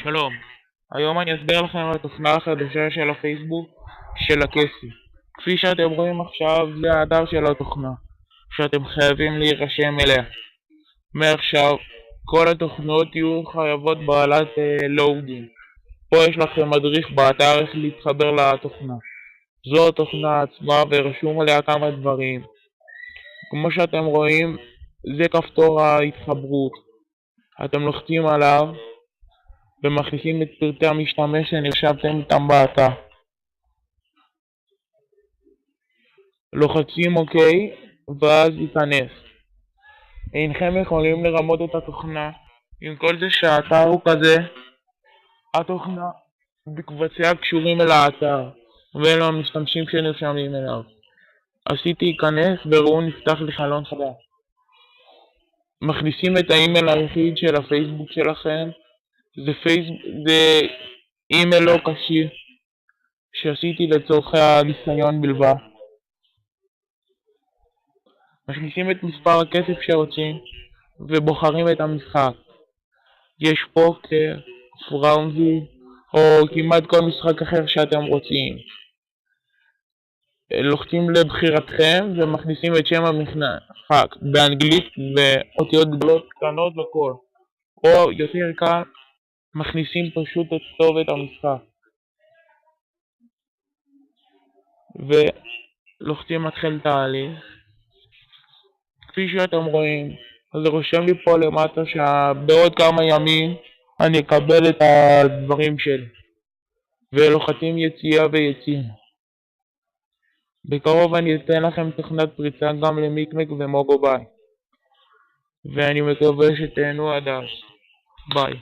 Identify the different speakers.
Speaker 1: שלום, היום אני אסביר לכם על התוכנה החדשה של הפייסבוק של הכסף. כפי שאתם רואים עכשיו, זה האתר של התוכנה, שאתם חייבים להירשם אליה. מעכשיו, כל התוכנות יהיו חייבות בעלת לוגין. פה יש לכם מדריך באתר איך להתחבר לתוכנה. זו התוכנה עצמה ורשום עליה כמה דברים. כמו שאתם רואים, זה כפתור ההתחברות. אתם לוחצים עליו ומכניסים את פרטי המשתמש שנרשמתם איתם באתר. לוחצים OK ואז ייכנס. אינכם יכולים לרמות את התוכנה. עם כל זה שהאתר הוא כזה, התוכנה בקבציה קשורים אל האתר ואלו המשתמשים שנרשמים אליו. עשיתי ייכנס וראו נפתח לי חלון חדש. מכניסים את האימייל היחיד של הפייסבוק שלכם. זה אימייל לא כשיר שעשיתי לצורכי הניסיון בלבד. מכניסים את מספר הכסף שרוצים ובוחרים את המשחק. יש פוקר, פראונזי או כמעט כל משחק אחר שאתם רוצים. לוחצים לבחירתכם ומכניסים את שם המשחק באנגלית ואותיות גדולות קטנות וכל. או יותר קל, מכניסים פשוט את כתובת המשחק ולוחצים מתחיל תהליך. כפי שאתם רואים, אז רושם לי פה למטה שבעוד כמה ימים אני אקבל את הדברים שלי ולוחצים יציאה ויציאה. בקרוב אני אתן לכם תוכנת פריצה גם למיקמק ומוגוביי, ואני מקווה שתהנו עד אז. ביי.